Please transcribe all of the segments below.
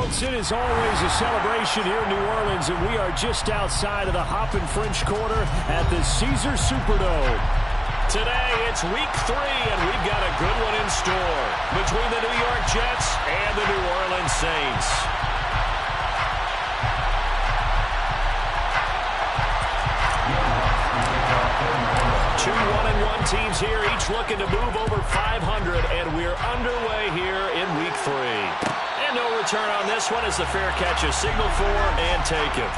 Folks, it is always a celebration here in New Orleans, and we are just outside of the Hoppin' French Quarter at the Caesars Superdome. Today, it's week 3, and we've got a good one in store between the New York Jets and the New Orleans Saints. Two 1-1 teams here, each looking to move over 500, and we're underway here in week 3. And no return on this one as the fair catch is signaled for and taken.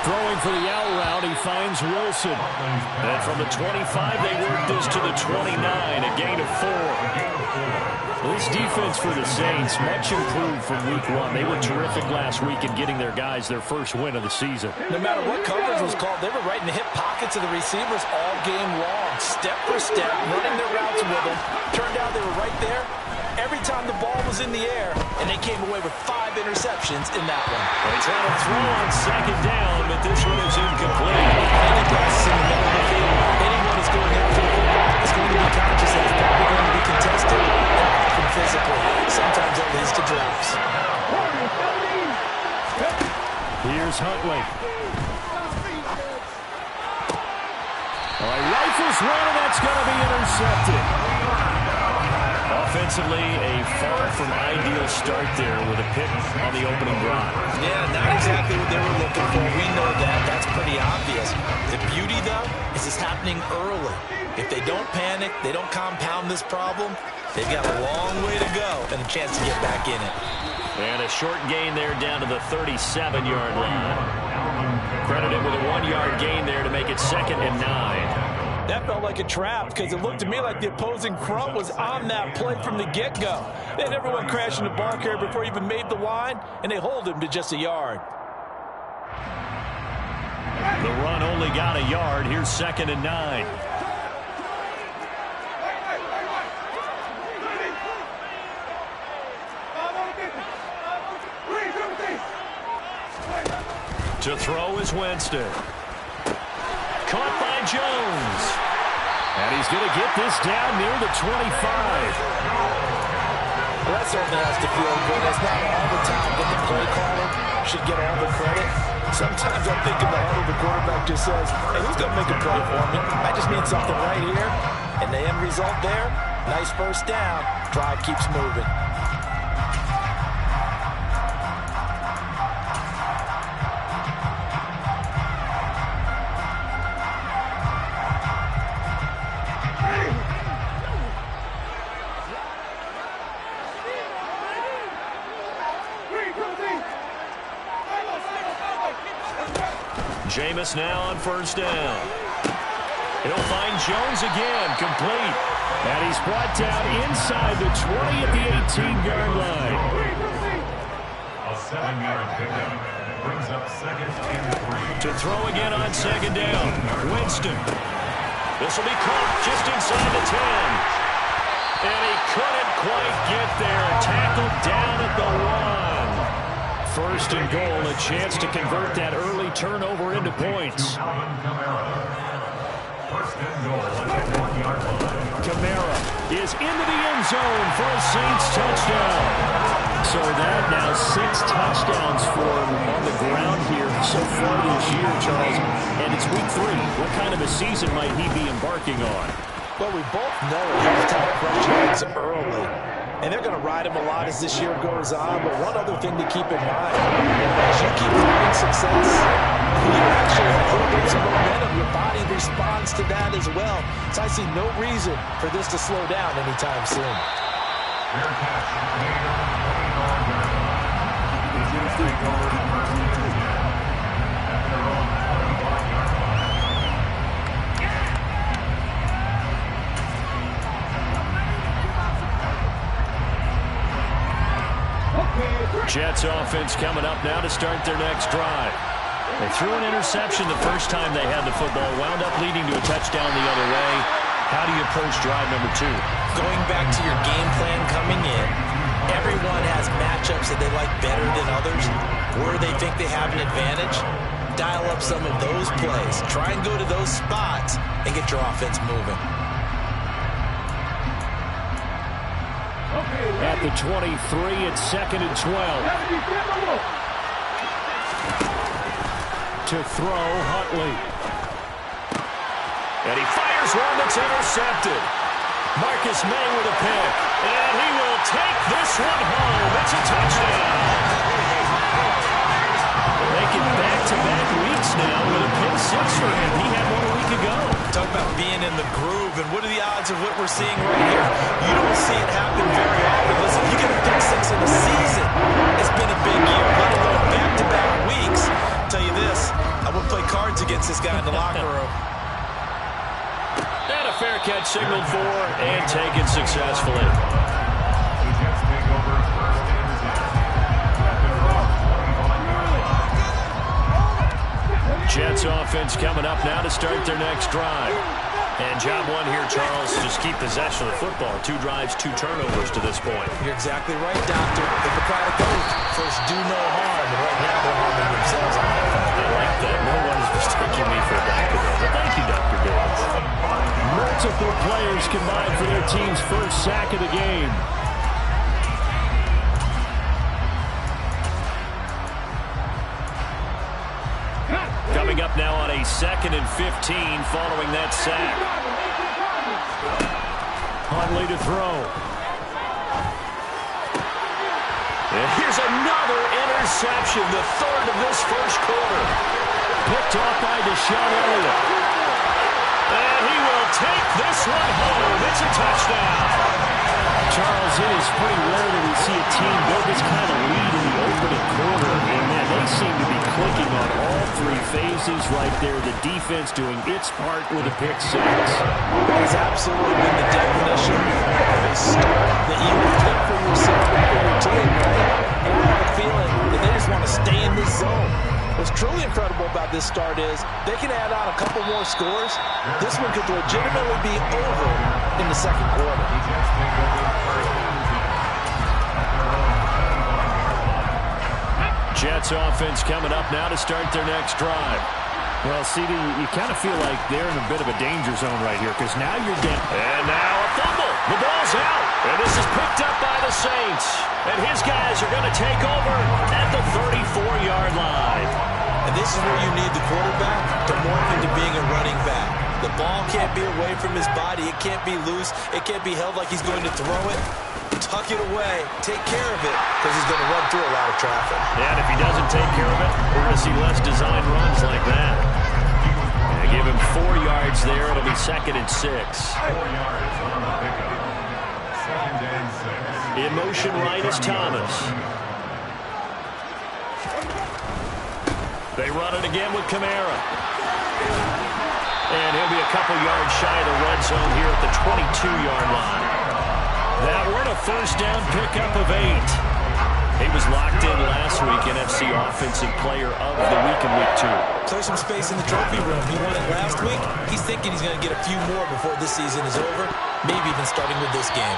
Throwing for the out route, he finds Wilson. And from the 25, they work this to the 29, a gain of 4. This defense for the Saints, much improved from week 1. They were terrific last week in getting their guys their first win of the season. No matter what coverage was called, they were right in the hip pockets of the receivers all game long, step for step, running their routes with them. Turned out they were right there every time the ball was in the air, and they came away with 5 interceptions in that one. They try to throw on second down, but this one is incomplete. Any passes in the middle of the field, anyone is going after the football is going to be conscious that it's probably going to be contested and often physical. Sometimes that leads to drops. Here's Huntley. All right, rifles one, and that's going to be intercepted. Offensively, a far from ideal start there with a pick on the opening drive. Yeah, not exactly what they were looking for. We know that. That's pretty obvious. The beauty, though, is it's happening early. If they don't panic, they don't compound this problem, they've got a long way to go and a chance to get back in it. And a short gain there down to the 37-yard line. Credited with a 1-yard gain there to make it 2nd and 9. That felt like a trap because it looked to me like the opposing front was on that play from the get-go. They had everyone crashing the ball carrier before he even made the line, and they hold him to just a yard. The run only got a yard. Here's 2nd and 9. To throw is Winston. Caught by Jones. And he's going to get this down near the 25. Well, that certainly has to feel good. It's not all the time that the play caller should get all the credit. Sometimes I'm thinking the heart of the quarterback just says, hey, who's going to make a play for me? I just need something right here. And the end result there, nice first down. Drive keeps moving. Jameis now on first down. He'll find Jones again, complete. And he's brought down inside the 20 at the 18-yard line. A 7-yard pickup brings up 2nd and 3. To throw again on 2nd down. Winston. This will be caught just inside the 10. And he couldn't quite get there. Tackled down at the 1. First and goal, a chance to convert that early turnover into points. Kamara is into the end zone for a Saints touchdown. So that now 6 touchdowns for him on the ground here so far this year, Charles. And it's week 3. What kind of a season might he be embarking on? Well, we both know halftime crunch ends early. And they're going to ride him a lot as this year goes on. But one other thing to keep in mind, as you keep having success, you actually have a little bit of momentum. Your body responds to that as well. So I see no reason for this to slow down anytime soon. Jets offense coming up now to start their next drive. They threw an interception the first time they had the football, wound up leading to a touchdown the other way. How do you approach drive number 2? Going back to your game plan coming in, everyone has matchups that they like better than others. Where they think they have an advantage, dial up some of those plays. Try and go to those spots and get your offense moving. At the 23, it's 2nd and 12. To throw, Huntley. And he fires one that's intercepted. Marcus May with a pick. And he will take this one home. It's a touchdown. Making back-to-back weeks now with a pick 6 for him. He had one a week ago. Talk about being in the groove, and what are the odds of what we're seeing right here? You don't see it happen very often. Listen, you get a pick 6 in a season. It's been a big year, let alone back-to-back weeks. I'll tell you this, I would play cards against this guy in the locker room. And a fair catch signaled for and taken successfully. The Jets take over 1st and 10. Jets offense coming up now to start their next drive. And job 1 here, Charles, just keep possession of the football. 2 drives, 2 turnovers to this point. You're exactly right, Doctor. Hippocratic oath. First, do no harm. And right now, they're harming themselves on that front. I like that. No one is mistaking me for a doctor. But thank you, Dr. Davis. Multiple players combined for their team's first sack of the game. Coming up now on a 2nd and 15 following that sack. Huntley to throw. And here's another interception, the 3rd of this first quarter. Picked off by Deshaun Elliott. And he will take this one home. It's a touchdown. Charles, it is pretty rare that we see a team build this kind of lead in the opening quarter. And, man, they seem to be clicking on all 3 phases right there. The defense doing its part with a pick 6. It's absolutely been the definition of a start that you would take for yourself and for your team, right? And I have a feeling that they just want to stay in this zone. What's truly incredible about this start is they can add on a couple more scores. This one could legitimately be over in the 2nd quarter. Jets offense coming up now to start their next drive. Well, CD, you kind of feel like they're in a bit of a danger zone right here because now you're down. And now a fumble. The ball's out. And this is picked up by the Saints. And his guys are going to take over at the 34-yard line. And this is where you need the quarterback to morph into being a running back. The ball can't be away from his body. It can't be loose. It can't be held like he's going to throw it. Tuck it away. Take care of it because he's going to run through a lot of traffic. And if he doesn't take care of it, we're going to see less design runs like that. And give him 4 yards there. It'll be 2nd and 6. 4 yards on the pickup. 2nd and 6. In motion right is Thomas. They run it again with Kamara. And he'll be a couple yards shy of the red zone here at the 22-yard line. That one a first down pickup of 8. He was locked in last week, NFC Offensive Player of the Week in Week 2. Clear some space in the trophy room. He won it last week. He's thinking he's going to get a few more before this season is over, maybe even starting with this game.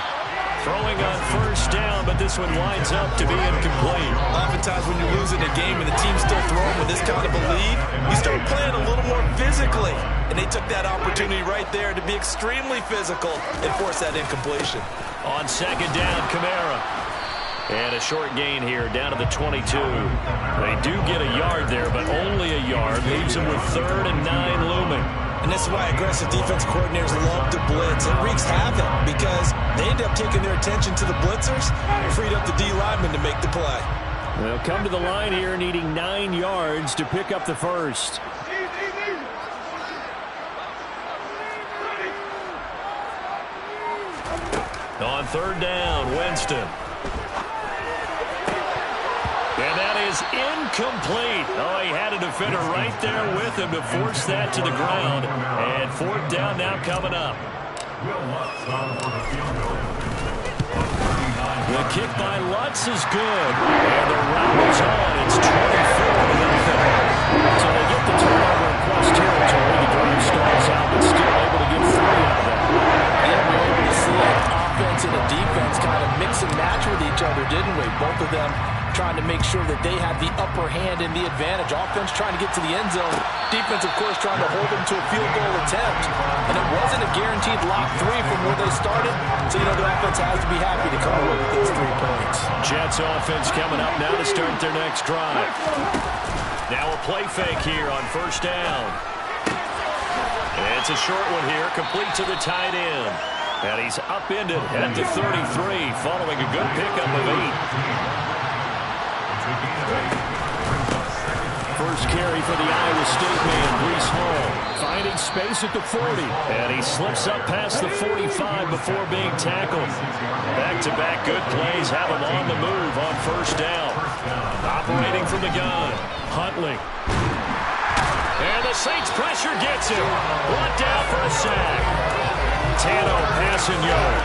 Throwing on first down, but this one winds up to be incomplete. Oftentimes when you're losing a game and the team's still throwing with this kind of a lead, you start playing a little more physically. And they took that opportunity right there to be extremely physical and force that incompletion. On 2nd down, Kamara. And a short gain here down to the 22. They do get a yard there, but only a yard. Leaves them with 3rd and 9 looming. And this is why aggressive defense coordinators love to blitz. It wreaks havoc because they end up taking their attention to the blitzers and freed up the D lineman to make the play. They'll come to the line here needing 9 yards to pick up the first. On 3rd down, Winston. And that is incomplete. Oh, he had a defender right there with him to force that to the ground. And 4th down now coming up. Will Lutz on for the field goal. The kick by Lutz is good. And the round is on. It's 24-0. So they get the turnover in plus territory. The drive stalls out, but still able to get 3 out of that. Yeah, we were able to see offense and the defense kind of mix and match with each other, didn't we? Both of them trying to make sure that they have the upper hand and the advantage. Offense trying to get to the end zone. Defense, of course, trying to hold them to a field goal attempt. And it wasn't a guaranteed lock 3 from where they started. So, the offense has to be happy to come away with those 3 points. Jets offense coming up now to start their next drive. Now a play fake here on first down. And it's a short one here, complete to the tight end. And he's upended at the 33, following a good pickup of 8. First carry for the Iowa State man, Breece Hall, finding space at the 40. And he slips up past the 45 before being tackled. Back-to-back good plays have him on the move on first down. Operating from the gun, Huntley. And the Saints pressure gets him. Brought down for a sack. Tano passing yard.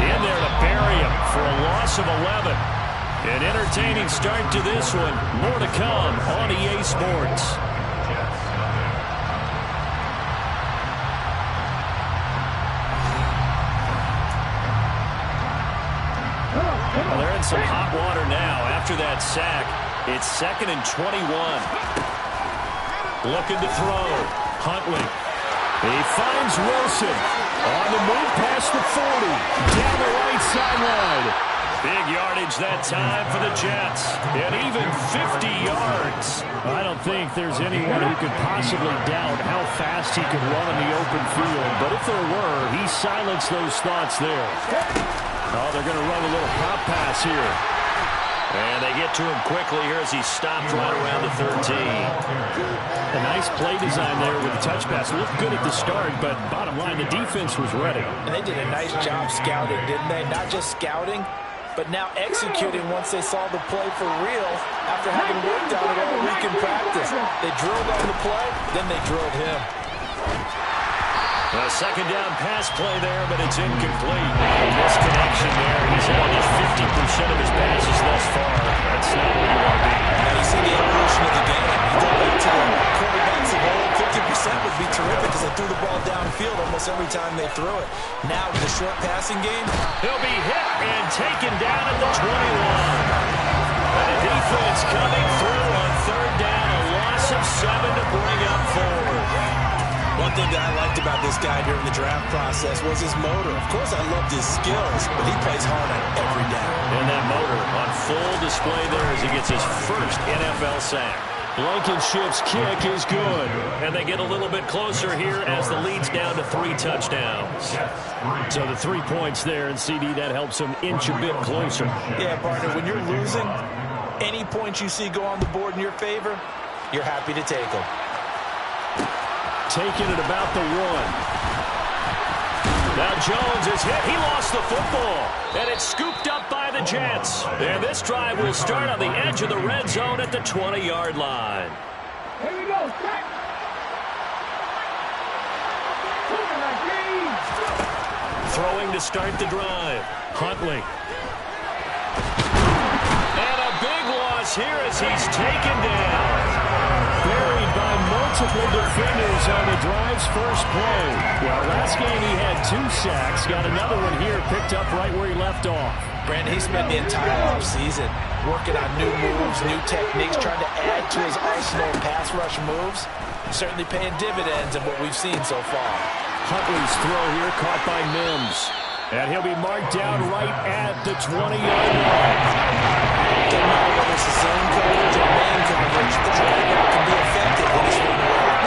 In there to bury him for a loss of 11. An entertaining start to this one. More to come on EA Sports. Well, they're in some hot water now. After that sack, it's 2nd and 21. Looking to throw. Huntley. He finds Wilson. On the move past the 40. Down the right sideline. Big yardage that time for the Jets. And even 50 yards. I don't think there's anyone who could possibly doubt how fast he could run in the open field. But if there were, he silenced those thoughts there. Oh, they're going to run a little pop pass here. And they get to him quickly here as he stopped right around the 13. A nice play design there with the touch pass. Looked good at the start, but bottom line, the defense was ready. And they did a nice job scouting, didn't they? Not just scouting, but now executing once they saw the play for real after having worked on it all week in practice. They drilled on the play, then they drilled him. A second down pass play there, but it's incomplete. Misconnection there. He's had just 50% of his passes thus far. That's not where you want to be. Now you see the evolution of the game. You go back to the quarterbacks of old, 50% would be terrific because they threw the ball downfield almost every time they threw it. Now with the short passing game, he'll be hit and taken down at the 21. And the defense coming through on third down. A loss of 7 to bring up 4. One thing that I liked about this guy during the draft process was his motor. Of course, I loved his skills, but he plays hard on every down. And that motor on full display there as he gets his first NFL sack. Blankenship's kick is good. And they get a little bit closer here as the lead's down to 3 touchdowns. So the 3 points there, and CD, that helps them inch a bit closer. Yeah, partner, when you're losing, any points you see go on the board in your favor, you're happy to take them. Taking it about the 1. Now Jones is hit. He lost the football. And it's scooped up by the Jets. And this drive will start on the edge of the red zone at the 20-yard line. Here we go. Throwing to start the drive. Huntley. And a big loss here as he's taken down. Buried by multiple defenders on the drive's first play. Well, last game he had 2 sacks. Got another one here picked up right where he left off. Brandon, he spent the entire offseason working on new moves, new techniques, trying to add to his arsenal of pass rush moves. Certainly paying dividends in what we've seen so far. Huntley's throw here caught by Mims. And he'll be marked down right at the 20-yard line. Doesn't matter whether it's a zone coverage or man coverage, the drag route can be effective when it's run well.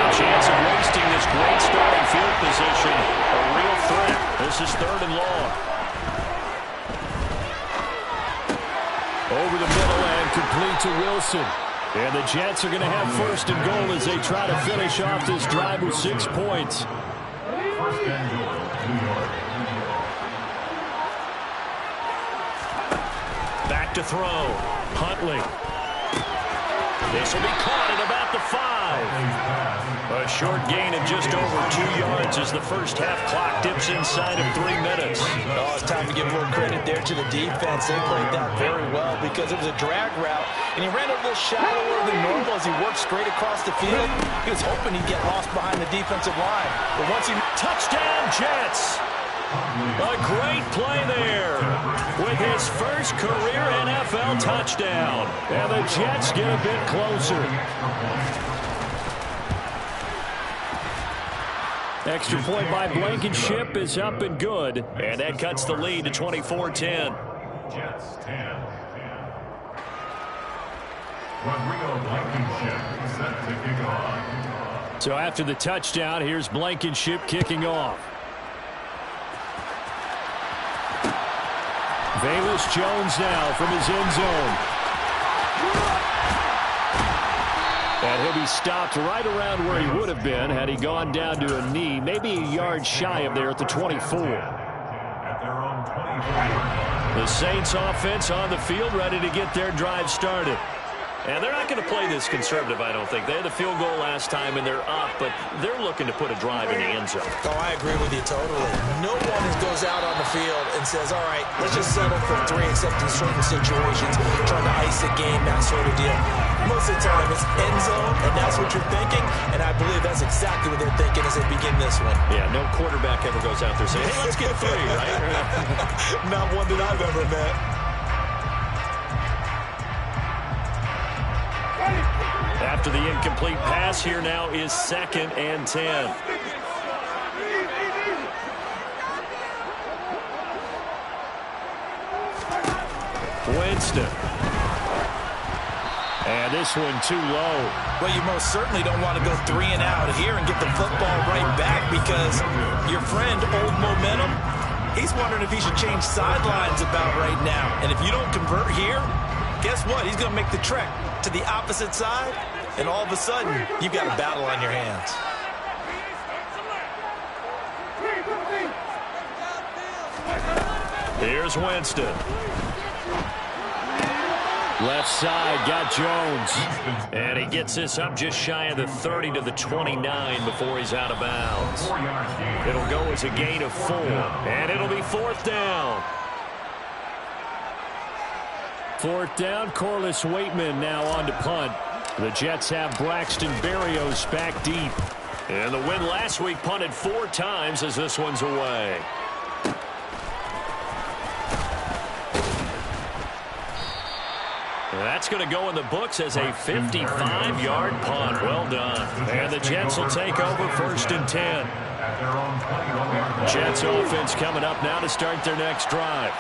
A chance of wasting this great starting field position. A real threat. This is 3rd and long. Over the middle and complete to Wilson. And the Jets are going to have 1st and goal as they try to finish off this drive with 6 points. 1st and goal, New York. Back to throw. Huntley. This will be caught at about the 5. A short gain of just over 2 yards yards as the first half clock dips inside of 3 minutes. Oh, it's time to give a little credit there to the defense. They played that very well because it was a drag route, and he ran a little shallower than normal as he worked straight across the field. He was hoping he'd get lost behind the defensive line. But once he... Touchdown, Jets! A great play there with his first career NFL touchdown. And the Jets get a bit closer. Extra point by Blankenship is up and good. And that cuts the lead to 24-10. Jets 10. Rodrigo Blankenship set to kick off. So after the touchdown, here's Blankenship kicking off. Velus Jones now from his end zone. And he'll be stopped right around where he would have been had he gone down to a knee, maybe a yard shy of there at the 24. At their own 24. The Saints offense on the field ready to get their drive started. And they're not going to play this conservative, I don't think. They had the field goal last time, and they're up, but they're looking to put a drive in the end zone. Oh, I agree with you totally. No one goes out on the field and says, all right, let's just settle for 3, except in certain situations, trying to ice a game, that sort of deal. Most of the time, it's end zone, and that's what you're thinking, and I believe that's exactly what they're thinking as they begin this one. Yeah, no quarterback ever goes out there saying, hey, let's get 3, right? Not one that I've ever met. After the incomplete pass, here now is 2nd and 10. Winston. And this one too low. Well, you most certainly don't want to go 3 and out here and get the football right back because your friend, Old Momentum, he's wondering if he should change sidelines about right now. And if you don't convert here, guess what? He's going to make the trek to the opposite side, and all of a sudden, you've got a battle on your hands. Here's Winston. Left side, got Jones. And he gets this up just shy of the 30 to the 29 before he's out of bounds. It'll go as a gain of 4, and it'll be 4th down. 4th down, Corliss Waitman now on to punt. The Jets have Braxton Berrios back deep. And the win last week punted 4 times as this one's away. That's going to go in the books as a 55-yard punt. Well done. And the Jets will take over 1st and 10. Jets offense coming up now to start their next drive.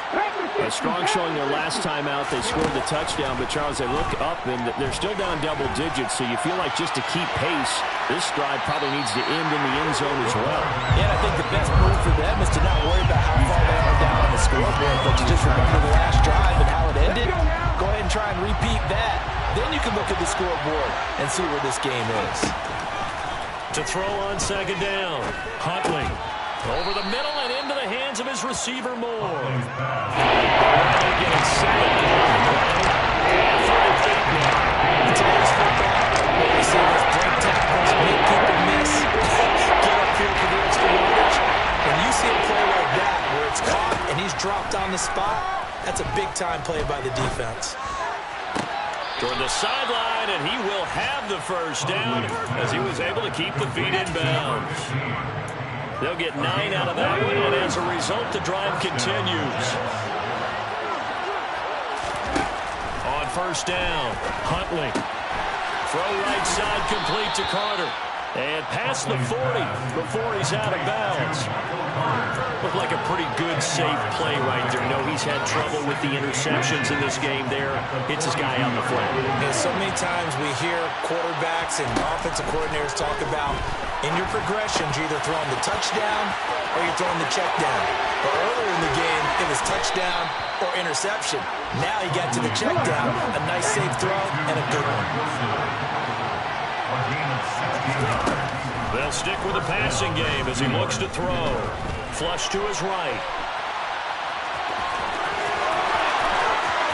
A strong showing their last time out. They scored the touchdown, but Charles, they look up and they're still down double digits, so you feel like just to keep pace, this drive probably needs to end in the end zone as well. Yeah, and I think the best move for them is to not worry about how far they are down on the scoreboard, but to just remember the last drive and how it ended. Go ahead and try and repeat that. Then you can look at the scoreboard and see where this game is. To throw on 2nd down, Huntley. Over the middle and into the hands of his receiver, Moore. Getting set. Today's football, we see those break tackles, make people miss, get upfield for the extra yardage. When you see a play like that where it's caught and he's dropped on the spot, that's a big-time play by the defense. Toward the sideline, and he will have the 1st down as he was able to keep the feet in bounds. They'll get 9 out of that one, and as a result, the drive continues. On 1st down, Huntley. Throw right side complete to Carter. And past the 40 before he's out of bounds. Looked like a pretty good, safe play right there. No, he's had trouble with the interceptions in this game there. Hits his guy on the flat. And so many times we hear quarterbacks and offensive coordinators talk about in your progressions, you're either throwing the touchdown or you're throwing the check down. But earlier in the game, it was touchdown or interception. Now he got to the check down. A nice, safe throw and a good one. They'll stick with the passing game as he looks to throw. Flush to his right.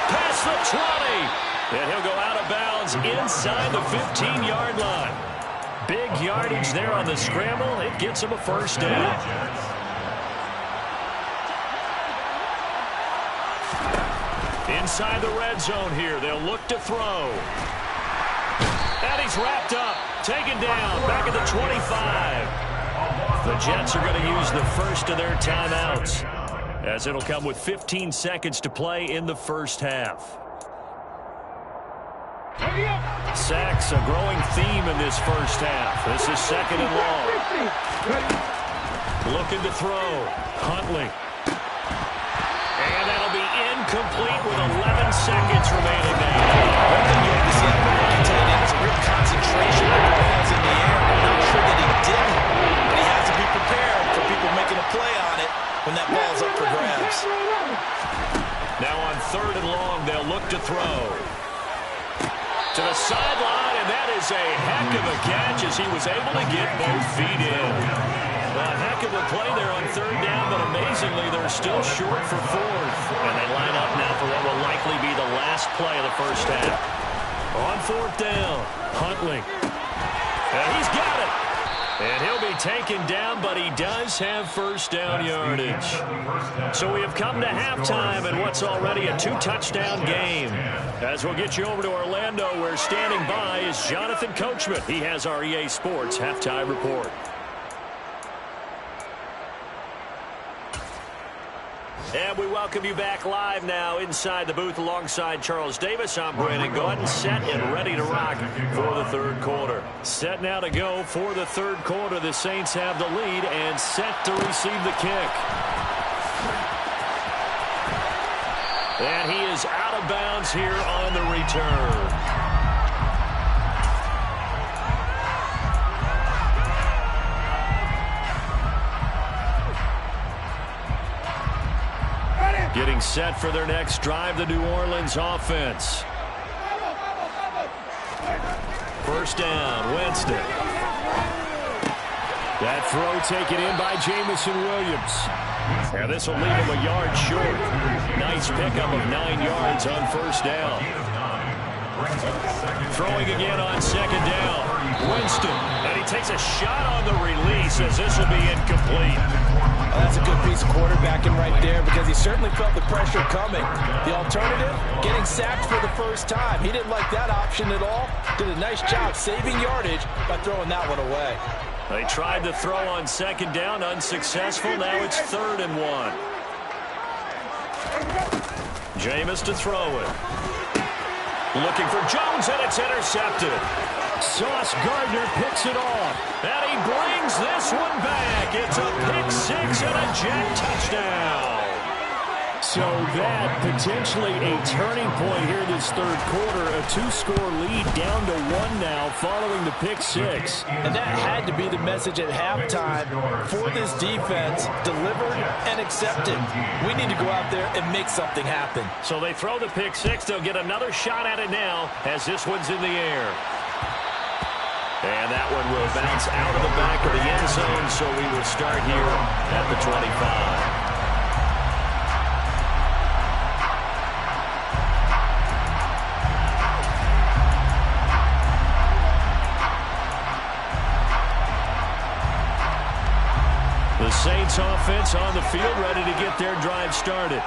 Past the 20. And he'll go out of bounds inside the 15-yard line. Big yardage there on the scramble. It gets him a first down. Inside the red zone here. They'll look to throw. And he's wrapped up. Taken down. Back at the 25. The Jets are going to use the first of their timeouts, as it'll come with 15 seconds to play in the first half. Sacks, a growing theme in this first half. This is second and long. Looking to throw. Huntley. And that'll be incomplete with 11 seconds remaining now. One thing you have to see out of the rookie tight end is real concentration on the balls in the air. I'm not sure that he did, but he has to be prepared for people making a play on it when that ball's up for grabs. Now on third and long, they'll look to throw. To the sideline, and that is a heck of a catch as he was able to get both feet in. A heck of a play there on third down, but amazingly, they're still short for fourth. And they line up now for what will likely be the last play of the first half. On fourth down, Huntley. And he's got it. And he'll be taken down, but he does have first down yardage. So we have come to halftime in what's already a 2-touchdown game. As we'll get you over to Orlando, where standing by is Jonathan Coachman. He has our EA Sports halftime report. And we welcome you back live now inside the booth alongside Charles Davis. I'm Brandon Gordon, set and ready to rock for the third quarter. Set now to go for the third quarter. The Saints have the lead and set to receive the kick. And he is out of bounds here on the return. Getting set for their next drive, the New Orleans offense. First down, Winston. That throw taken in by Jamison Williams. And this will leave him a yard short. Nice pickup of 9 yards on first down. Throwing again on second down. Winston. And he takes a shot on the release as this will be incomplete. That's a good piece of quarterbacking right there because he certainly felt the pressure coming. The alternative, getting sacked for the first time. He didn't like that option at all. Did a nice job saving yardage by throwing that one away. They tried to throw on second down, unsuccessful. Now it's 3rd and 1. Jameis to throw it. Looking for Jones, and it's intercepted. Sauce Gardner picks it off. And he brings this one back. It's a pick six and a Jet touchdown. So that potentially a turning point here this third quarter. A 2-score lead down to 1 now following the pick six. And that had to be the message at halftime for this defense. Delivered and accepted. We need to go out there and make something happen. So they throw the pick six. They'll get another shot at it now as this one's in the air. And that one will bounce out of the back of the end zone, so we will start here at the 25. The Saints offense on the field, ready to get their drive started.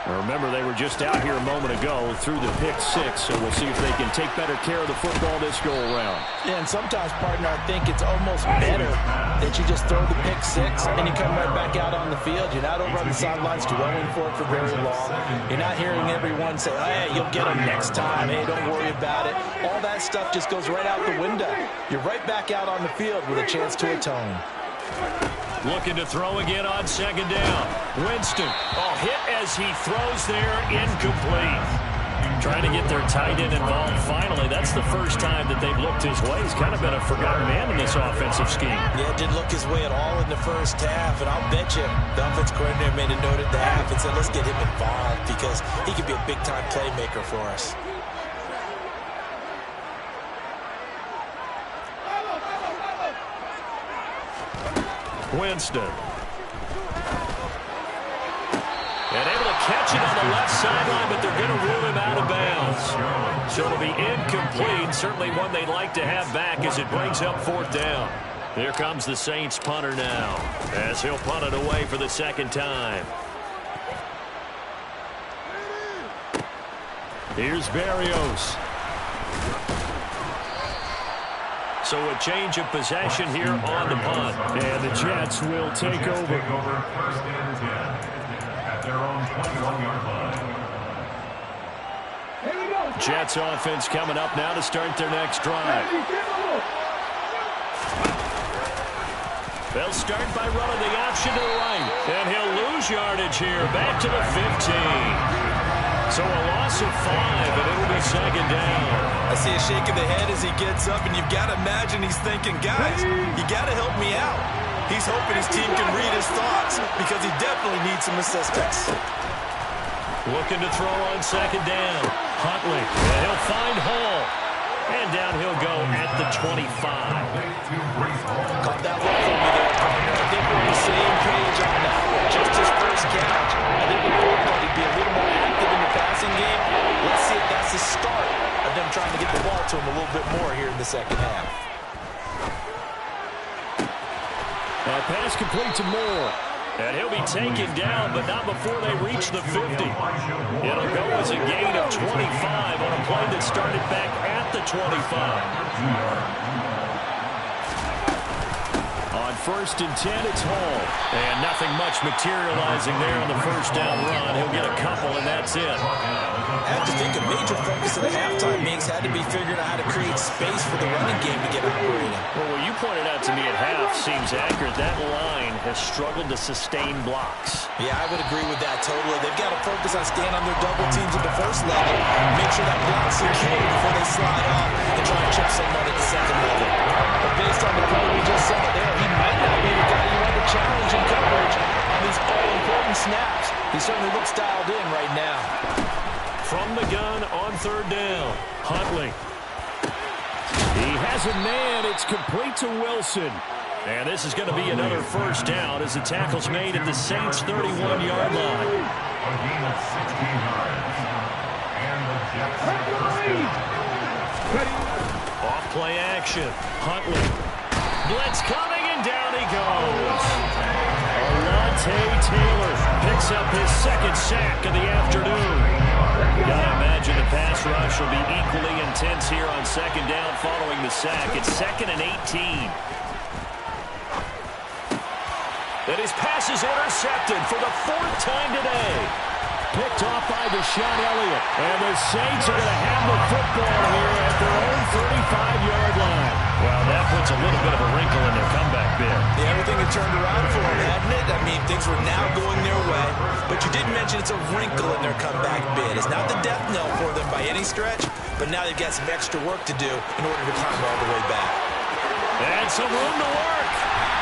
Now remember, they were just out here a moment ago through the pick six, so we'll see if they can take better care of the football this go-around. Yeah, and sometimes, partner, I think it's almost better that you just throw the pick six and you come right back out on the field. You're not over on the sidelines dwelling for it for very long. You're not hearing everyone say, oh, hey, you'll get them next time. Hey, don't worry about it. All that stuff just goes right out the window. You're right back out on the field with a chance to atone. Looking to throw again on second down. Winston, hit as he throws there, incomplete. Trying to get their tight end involved finally. That's the first time that they've looked his way. He's kind of been a forgotten man in this offensive scheme. Yeah, didn't look his way at all in the first half, and I'll bet you the offense coordinator made a note at the half and said, let's get him involved because he could be a big-time playmaker for us. Winston. And able to catch it on the left sideline, but they're going to rule him out of bounds. So it'll be incomplete. Certainly one they'd like to have back as it brings up 4th down. Here comes the Saints punter now, as he'll punt it away for the 2nd time. Here's Berrios. So a change of possession here on the punt. And the Jets will take over. 1st and 10 at their own 21-yard line. Jets offense coming up now to start their next drive. They'll start by running the option to the right. And he'll lose yardage here. Back to the 15. So a loss of 5, and it'll be 2nd down. I see a shake of the head as he gets up, and you've got to imagine he's thinking, guys, you got to help me out. He's hoping his team can read his thoughts because he definitely needs some assistance. Looking to throw on 2nd down. Huntley, and he'll find Hall. And down he'll go at the 25. Caught that one for me there, partner. I think we're on the same page on that one. Just his first catch. I think we both thought he'd be a little more active in the passing game. Let's see if that's the start of them trying to get the ball to him a little bit more here in the 2nd half. That pass complete to Moore. And he'll be taken down, but not before they reach the 50. It'll go as a gain of 25 on a play that started back at the 25. On 1st and 10, it's Hall. And nothing much materializing there on the 1st down run. He'll get a couple, and that's it. I have to think a major focus of the halftime meetings had to be figuring out how to create space for the running game to get operating. Well, what you pointed out to me at half seems accurate. That line has struggled to sustain blocks. Yeah, I would agree with that totally. They've got to focus on staying on their double teams at the 1st level, make sure that block's secure before they slide off and try to chip someone at the 2nd level. But based on the play we just saw there, he might not be the guy you want to challenge in coverage on these all-important snaps. He certainly looks dialed in right now. From the gun on 3rd down, Huntley. He has a man. It's complete to Wilson. And this is going to be another 1st down as the tackle's made at the Saints' 31-yard line. A gain of 16 yards. And the Jets first down. Off play action. Huntley. Blitz coming, and down he goes. Alontae Taylor picks up his 2nd sack of the afternoon. Gotta imagine the pass rush will be equally intense here on 2nd down following the sack. It's 2nd and 18. And his pass is intercepted for the 4th time today. Picked off by Deshaun Elliott. And the Saints are going to have the football here at their own 35-yard line. Well, that puts a little bit of a wrinkle in their comeback bid. Yeah, everything had turned around for them, hadn't it? I mean, things were now going their way. But you did mention it's a wrinkle in their comeback bid. It's not the death knell for them by any stretch, but now they've got some extra work to do in order to climb all the way back. And some room to work.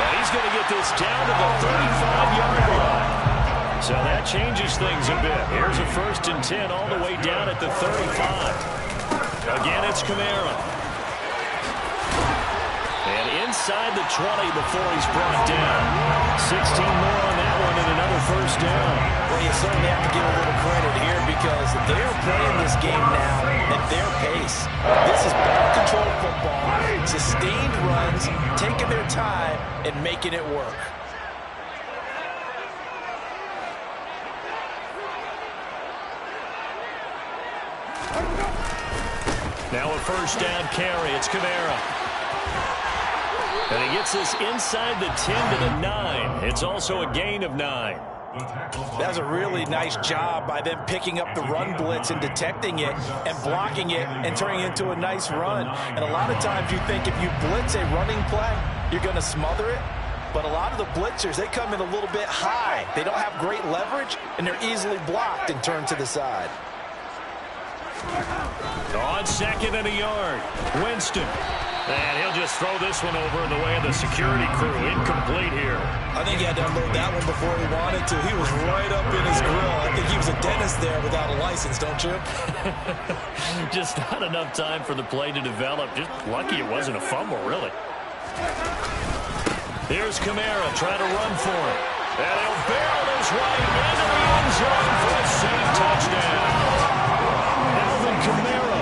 And he's going to get this down to the 35-yard line. So that changes things a bit. Here's a 1st and 10 all the way down at the 35. Again, it's Kamara. And inside the 20 before he's brought down. 16 more on that one and another 1st down. Well, you certainly have to give a little credit here because they're playing this game now at their pace. This is ball-controlled football, sustained runs, taking their time and making it work. Now a 1st down carry. It's Kamara. And he gets this inside the 10 to the 9. It's also a gain of 9. That was a really nice job by them picking up the run blitz and detecting it and blocking it and turning it into a nice run. And a lot of times you think if you blitz a running play, you're going to smother it. But a lot of the blitzers, they come in a little bit high. They don't have great leverage, and they're easily blocked and turned to the side. On 2nd and a yard, Winston. And he'll just throw this one over in the way of the security crew. Incomplete here. I think he had to unload that one before he wanted to. He was right up in his grill. I think he was a dentist there without a license, don't you? Just not enough time for the play to develop. Just lucky it wasn't a fumble, really. Here's Kamara trying to run for it. And he'll barrel his way into the end zone for a Saint touchdown. Alvin Kamara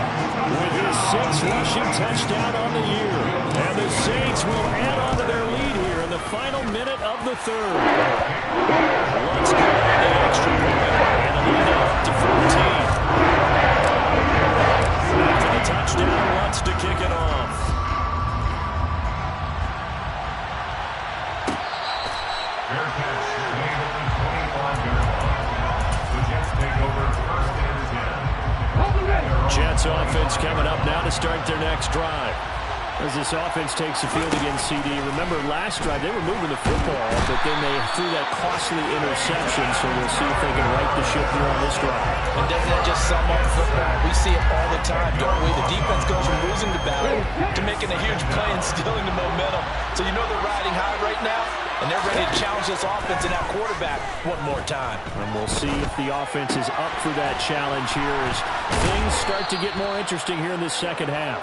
with his 6th rushing touchdown on the year. And the Saints will add on to their lead here in the final minute of the third. Let's go on the extra point. And the lead up to 14. After the touchdown, wants to kick it off. Fair catch, made at the 25-yard line. The Jets take over 1st and 10. Jets offense coming up now to start their next drive. As this offense takes the field against CD. Remember, last drive they were moving the football, but then they threw that costly interception, so we'll see if they can right the ship here on this drive. And doesn't that just sum up football? We see it all the time, don't we? The defense goes from losing the battle to making a huge play and stealing the momentum. So you know they're riding high right now, and they're ready to challenge this offense and that quarterback one more time. And we'll see if the offense is up for that challenge here as things start to get more interesting here in this second half.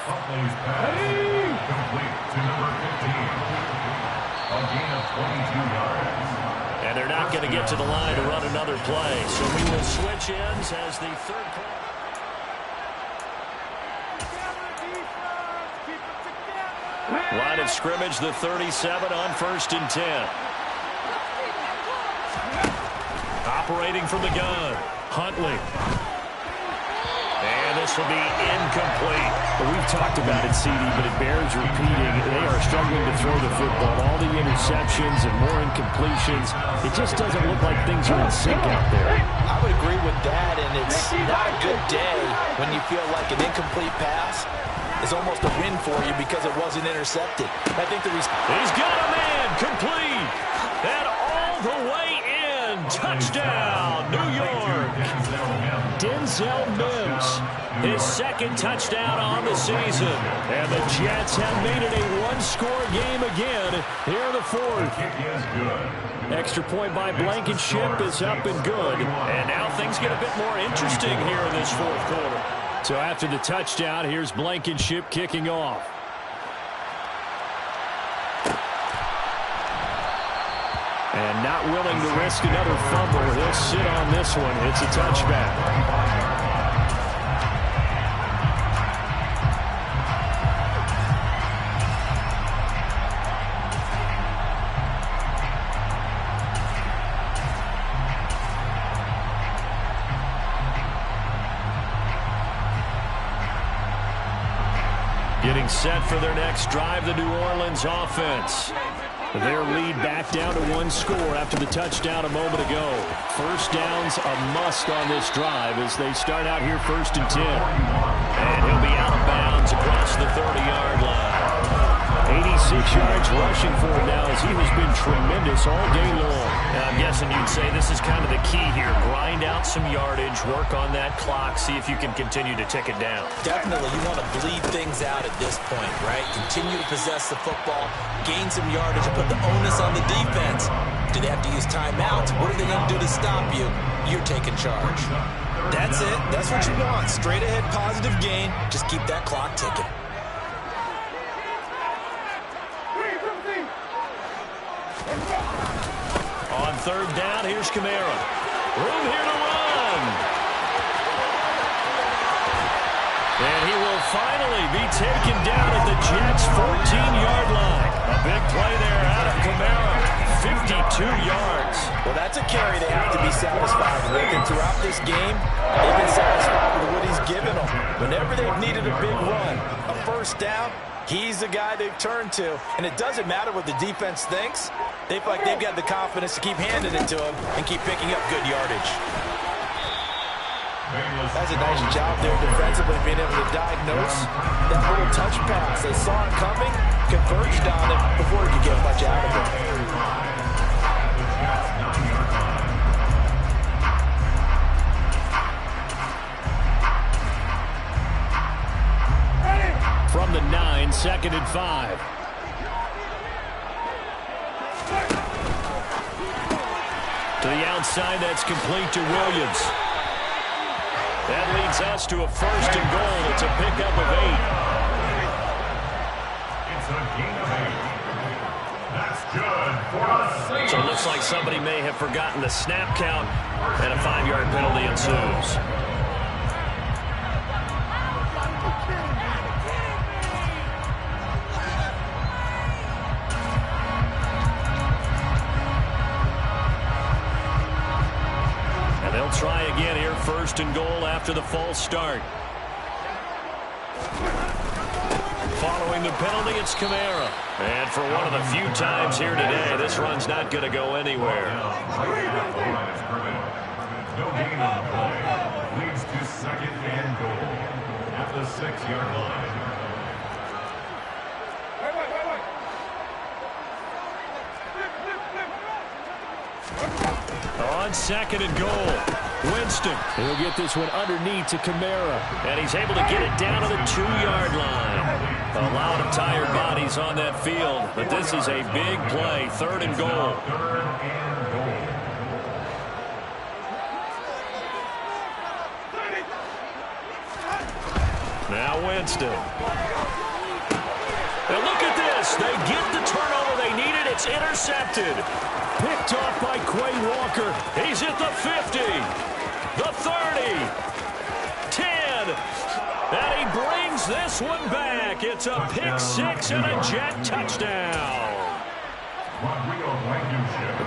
Complete to number 15. A gain of 22 yards. And they're not going to get to the line to run another play. So we will switch ends as the third play. Line of scrimmage, the 37 on 1st and 10. Operating from the gun, Huntley. And this will be incomplete. Well, we've talked about it, CD, but it bears repeating. They are struggling to throw the football. All the interceptions and more incompletions. It just doesn't look like things are in sync out there. I would agree with that, and it's not a good day when you feel like an incomplete pass is almost a win for you because it wasn't intercepted. I think he's got a man, complete, and all the way in. Touchdown, New York. Denzel Mims, his 2nd touchdown on the season. And the Jets have made it a one-score game again here in the 4th. Extra point by Blankenship is up and good. And now things get a bit more interesting here in this 4th quarter. So after the touchdown, here's Blankenship kicking off. And not willing to risk another fumble. He'll sit on this one. It's a touchback. Getting set for their next drive, the New Orleans offense. Their lead back down to 1 score after the touchdown a moment ago. First down's a must on this drive as they start out here 1st and 10. And he'll be out of bounds across the 30-yard line. 86 yards rushing for him now as he has been tremendous all day long. Now, I'm guessing you'd say this is kind of the key here. Grind out some yardage, work on that clock, see if you can continue to tick it down. Definitely, you want to bleed things out at this point, right? Continue to possess the football, gain some yardage, and put the onus on the defense. Do they have to use timeouts? What are they going to do to stop you? You're taking charge. That's it. That's what you want. Straight ahead, positive gain. Just keep that clock ticking. On 3rd down, here's Kamara. Room here to run. And he will finally be taken down at the Jets' 14-yard line. A big play there out of Kamara. 52 yards. Well, that's a carry they have to be satisfied with. And throughout this game, they've been satisfied with what he's given them. Whenever they've needed a big run, a 1st down, he's the guy they've turned to. And it doesn't matter what the defense thinks. They feel like they've got the confidence to keep handing it to him and keep picking up good yardage. That's a nice job there defensively, being able to diagnose that little touch pass. They saw it coming, converged on it before he could get much out of it. From the 9, 2nd and 5. To the outside, that's complete to Williams. That leads us to a 1st and goal. It's a pickup of 8. It's a gain of 8. That's So it looks like somebody may have forgotten the snap count, and a 5-yard penalty ensues. And they'll try again here, 1st and goal after the false start. Following the penalty, it's Kamara. And for one of the few times here today, this run's not going to go anywhere. No gain on the play. Leads to 2nd and goal at the 6-yard line. On 2nd and goal. Winston. He'll get this one underneath to Kamara. And he's able to get it down to the 2-yard line. A lot of tired bodies on that field, but this is a big play. 3rd and goal. Now Winston. And look at this. They get the turnover they needed. It's intercepted. Picked off by Quay Walker. He's at the 50, the 30, 10, and he brings this one back. It's a pick 6 and a Jet touchdown.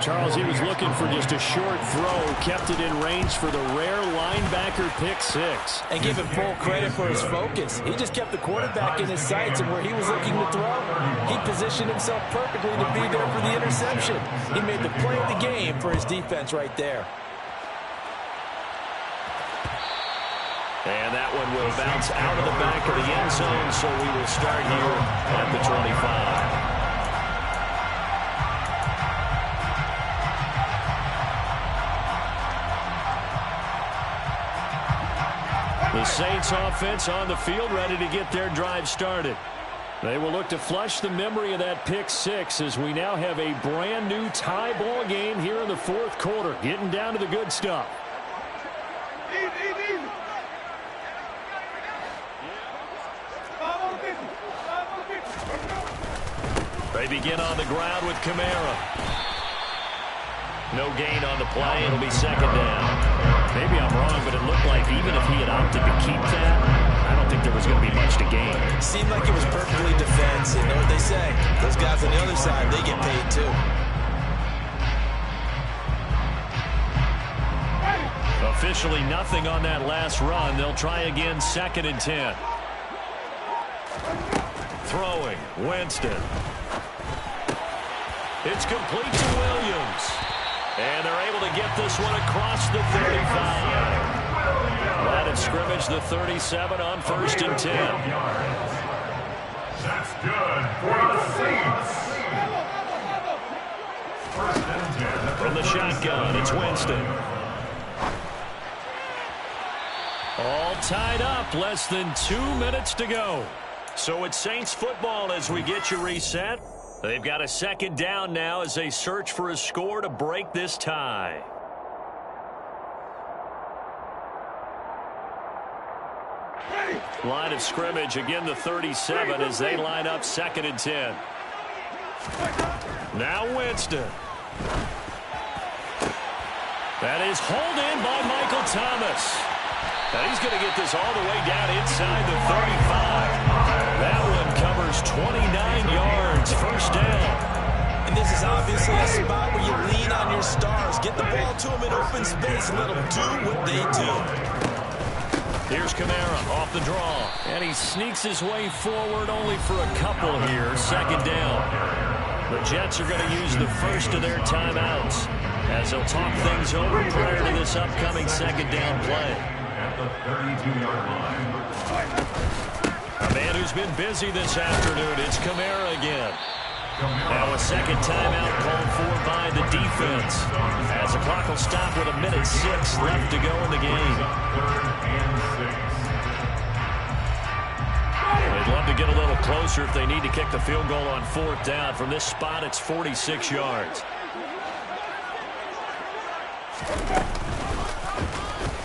Charles, he was looking for just a short throw, kept it in range for the rare linebacker pick 6. And give him full credit for his focus. He just kept the quarterback in his sights, and where he was looking to throw, he positioned himself perfectly to be there for the interception. He made the play of the game for his defense right there. And that one will bounce out of the back of the end zone, so we will start here at the 25. The Saints offense on the field, ready to get their drive started. They will look to flush the memory of that pick 6 as we now have a brand new tie ball game here in the 4th quarter, getting down to the good stuff. They begin on the ground with Kamara. No gain on the play. It'll be 2nd down. Maybe I'm wrong, but it looked like even if he had opted to keep that, I don't think there was going to be much to gain. Seemed like it was perfectly defensive. You know what they say? Those guys on the other side, they get paid too. Officially nothing on that last run. They'll try again, 2nd and 10. Throwing, Winston. It's complete to Williams. And they're able to get this one across the 35. Line of scrimmage, the 37 on 1st and 10. That's good for the Saints. 1st and 10. From the shotgun, it's Winston. All tied up, less than 2 minutes to go. So it's Saints football as we get you reset. They've got a 2nd down now as they search for a score to break this tie. Line of scrimmage, again the 37 as they line up 2nd and 10. Now Winston. That is hauled in by Michael Thomas. And he's going to get this all the way down inside the 35. That one covers 29 yards, 1st down. And this is obviously a spot where you lean on your stars. Get the ball to them in open space and let them do what they do. Here's Kamara off the draw. And he sneaks his way forward only for a couple here, 2nd down. The Jets are going to use the first of their timeouts as they'll talk things over prior to this upcoming 2nd down play. At the 32-yard line. A man who's been busy this afternoon, it's Kamara again. Now a 2nd timeout called for by the defense as the clock will stop with 1:06 left to go in the game. 3rd and 6. They'd love to get a little closer if they need to kick the field goal on 4th down. From this spot, it's 46 yards.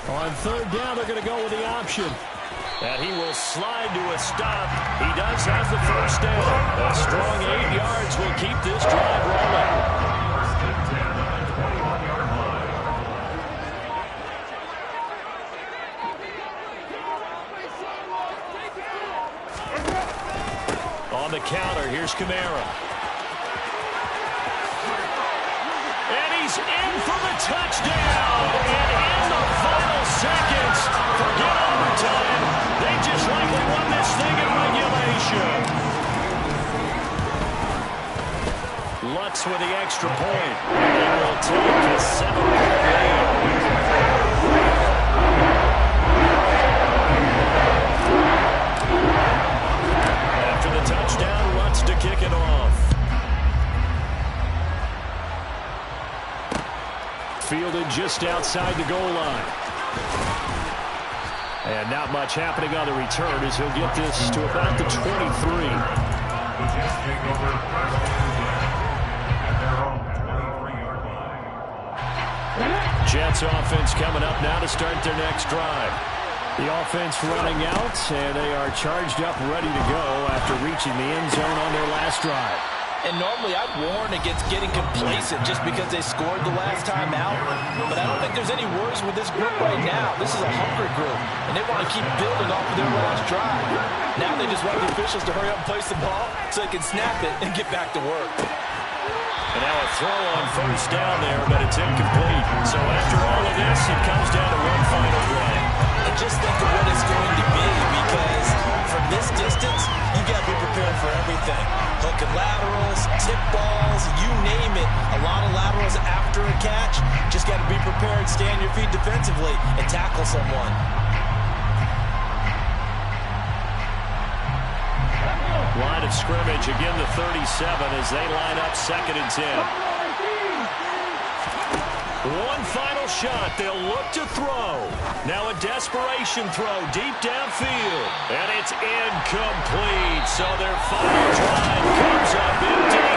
On 3rd down, they're going to go with the option. And he will slide to a stop. He does have the 1st down. A strong 8 yards will keep this drive rolling. Kamara. And he's in for the touchdown. And in the final seconds, forget overtime. They just likely won this thing in regulation. Lutz with the extra point. They will take a 7-point lead. After the touchdown, Lutz to kick it off. Fielded just outside the goal line. And not much happening on the return as he'll get this to about the 23. Jets offense coming up now to start their next drive. The offense running out, and they are charged up, ready to go after reaching the end zone on their last drive. And normally I'd warn against getting complacent just because they scored the last time out. But I don't think there's any worries with this group right now. This is a hungry group, and they want to keep building off of their last drive. Now they just want the officials to hurry up and place the ball so they can snap it and get back to work. And now a throw on first down there, but it's incomplete. So after all of this, it comes down to one final play. And just think of what it's going to be, because from this distance, you got to be prepared for everything. Hook and laterals, tip balls, you name it. A lot of laterals after a catch. Just got to be prepared, stay on your feet defensively, and tackle someone. Line of scrimmage, again the 37 as they line up 2nd and 10. One final shot. They'll look to throw. Now a desperation throw deep downfield. And it's incomplete. So their final drive comes up empty.